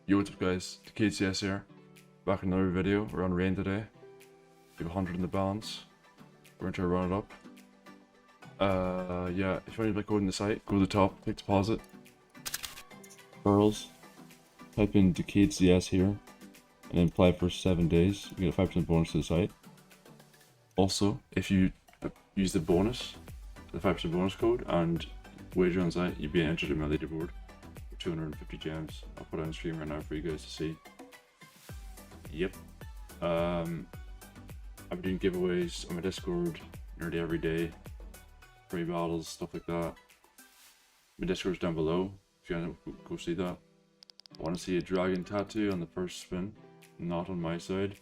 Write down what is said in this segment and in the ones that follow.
Yo, what's up guys, KCS here, back in another video. We're on rain today, we have 100 in the balance, we're going to try to run it up. Yeah, if you want to go in the site, go to the top, click deposit, pearls, type in Decade CS here, and then apply for 7 days, you get a 5% bonus to the site. Also, if you use the bonus, the 5% bonus code, and wager on site, you'll be entered in my leaderboard. 250 gems. I'll put it on stream right now for you guys to see. Yep. I'm doing giveaways on my Discord nearly every day. Free battles, stuff like that. My Discord's down below if you want to go see that. I want to see a dragon tattoo on the first spin, not on my side.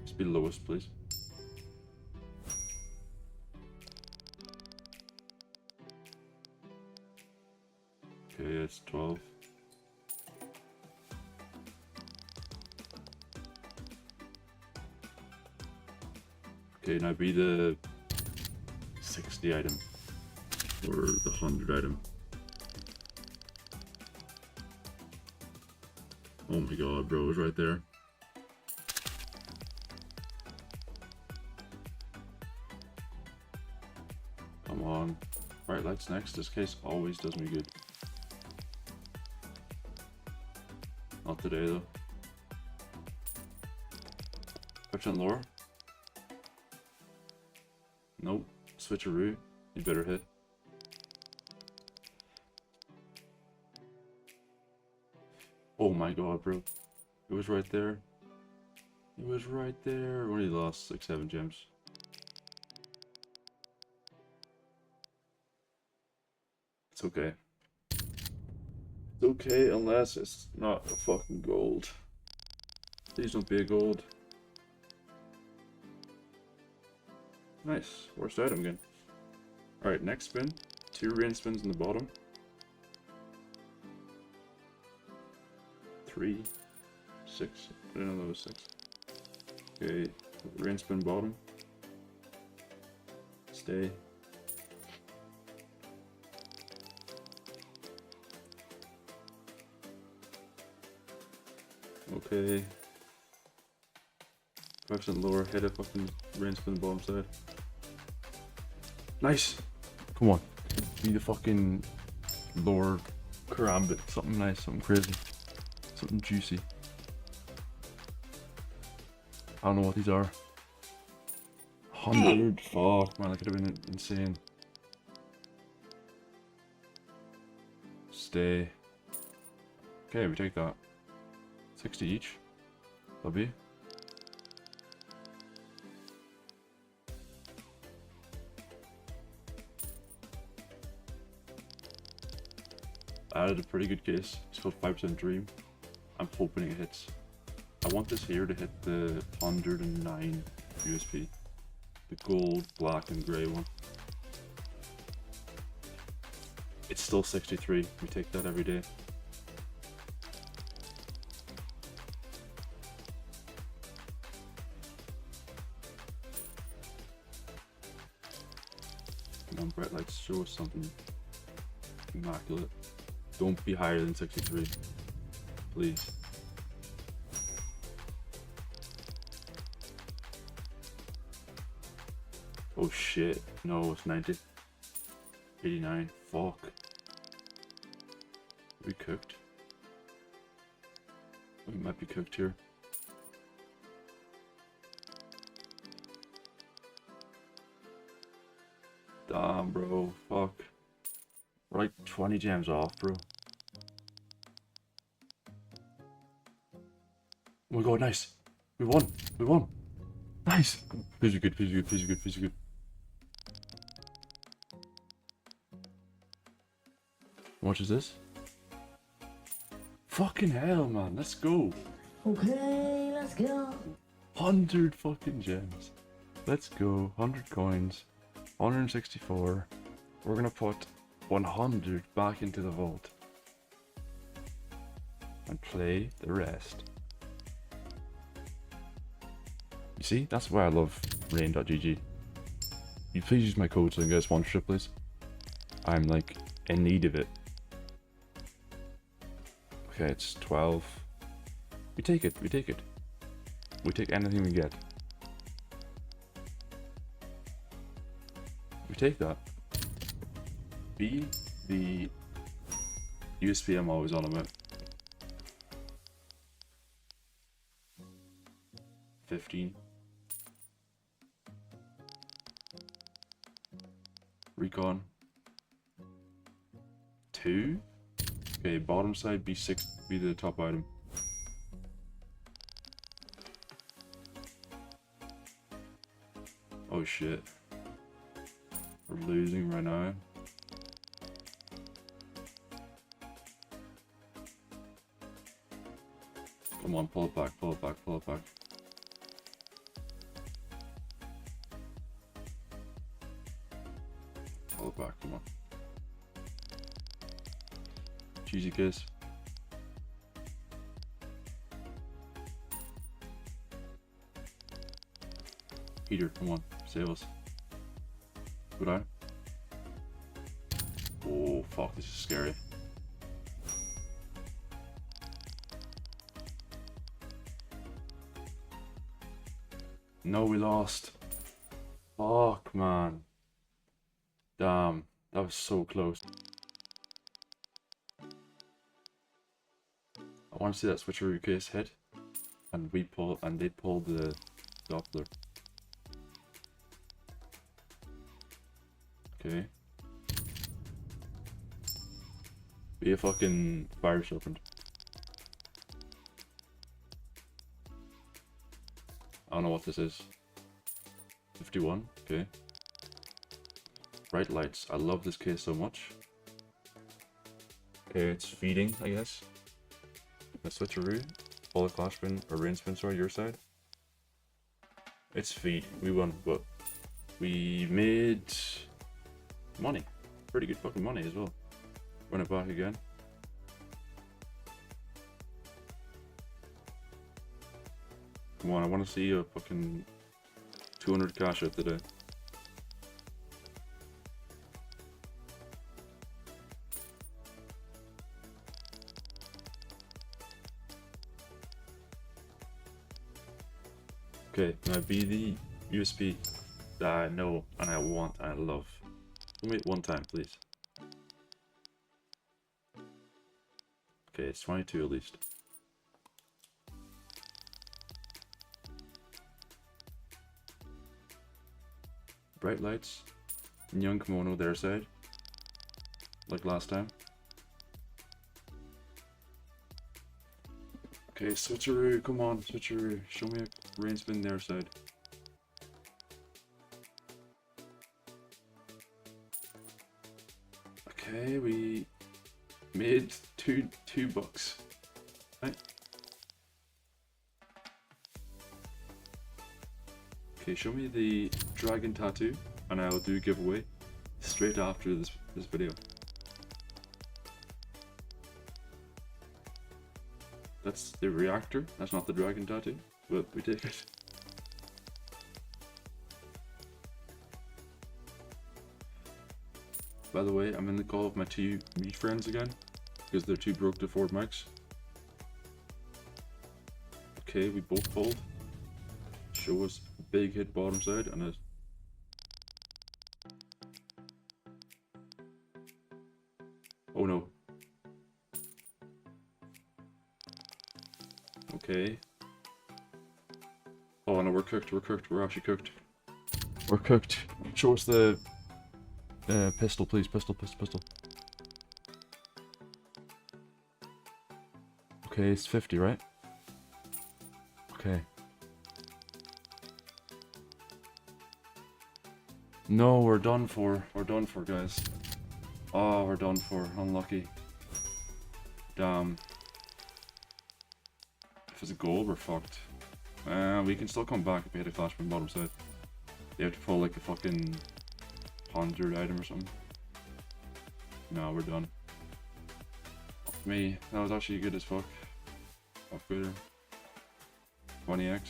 Just be the lowest, please. Okay, it's 12. Okay, now be the 60 item or the 100 item. Oh my god, bro, it was right there. Come on. Bright lights next. This case always does me good. Not today though. 5% lower. Nope. Switcheroo. You better hit. Oh my god, bro. It was right there. It was right there. We only lost like 7 gems. It's okay. It's okay unless it's not a fucking gold. Please don't be a gold. Nice. Worst item again. Alright, next spin. 2 rain spins in the bottom. 3, 6. I didn't know that was 6. Okay, rain spin bottom. Stay. Okay. 5% lower, hit a fucking rain spin the bottom side. Nice! Come on. Be the fucking lower karambit. Something nice, something crazy. Something juicy. I don't know what these are. 100? Fuck, man, that could have been insane. Stay. Okay, we take that. 60 each. Love you. I added a pretty good case. It's called 5% Dream. I'm hoping it hits. I want this here to hit the 109 USP. The gold, black, and grey one. It's still 63. We take that every day. Come on, bright lights, show us something immaculate. Don't be higher than 63, please. Oh shit, no, it's 90. 89, fuck. We cooked. We might be cooked here. Damn, bro, fuck. We're like 20 gems off, bro. Oh my god, nice. We won. We won. Nice. Please be good, please be good, please be good, please be good. How much is this? Fucking hell, man. Let's go. Okay, let's go. 100 fucking gems. Let's go. 100 coins. 164. We're gonna put 100 back into the vault. And play the rest. You see? That's why I love rain.gg. You please use my code so I can get a sponsorship, please. I'm like in need of it. Okay, it's 12. We take it, we take it. We take anything we get. We take that. Be the USP I'm always on about. 15. Recon. 2. Okay, bottom side B6 be the top item. Oh shit. We're losing right now. Come on, pull it back, pull it back, pull it back. Pull it back, come on. Cheesy kiss. Peter, come on, save us. Good eye. Oh fuck, this is scary. No, we lost. Fuck, man. Damn, that was so close. I want to see that switcheroo case hit, and we pull, and they pulled the Doppler. Okay. Be a fucking fire serpent. I don't know what this is. 51, okay. Bright lights. I love this case so much. Okay, it's feeding, I guess. A switcheroo, pull a clash spin or rain spin, sorry, your side. It's feed. We won, but we made money. Pretty good fucking money as well. Run it back again. Come on, I want to see a fucking 200 cash out today. Okay, now be the USP that I know and I want and I love. Show me it one time, please. Okay, it's 22 at least. Bright lights. Young kimono their side. Like last time. Okay, switcheroo, come on, switcheroo. Show me a rain spin their side. Okay, we made two bucks. Right. Okay, show me the dragon tattoo, and I'll do giveaway straight after this video. That's the reactor. That's not the dragon tattoo, but we take it. By the way, I'm in the call with my two meat friends again, because they're too broke to afford mics. Okay, we both pulled. Show us a big hit bottom side and a... Oh no. Okay. Oh no, we're cooked, we're actually cooked. We're cooked. Show us the pistol, please. Pistol. Okay, it's 50, right? Okay. No, we're done for. We're done for, guys. Oh, we're done for. Unlucky. Damn. If it's a gold, we're fucked. We can still come back if we hit a clash from bottom side. They have to pull like a fucking 100 item or something. No, we're done. Fuck me. That was actually good as fuck. Upgrader. 20x.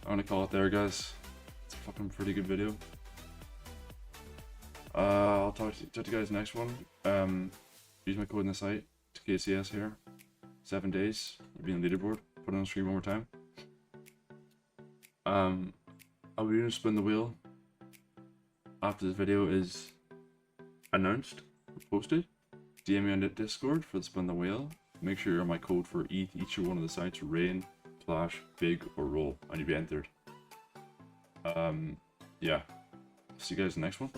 I'm gonna call it there, guys. It's a fucking pretty good video. I'll talk to you guys next one. Use my code in the site. KCS here. 7 days. You'll be on the leaderboard. Put it on the screen one more time. I'll be doing spin the wheel after this video is announced, posted. DM me on the Discord for the spin the wheel. Make sure you're on my code for each one of the sites: rain, splash, big, or roll, and you'll be entered. Yeah. See you guys in the next one.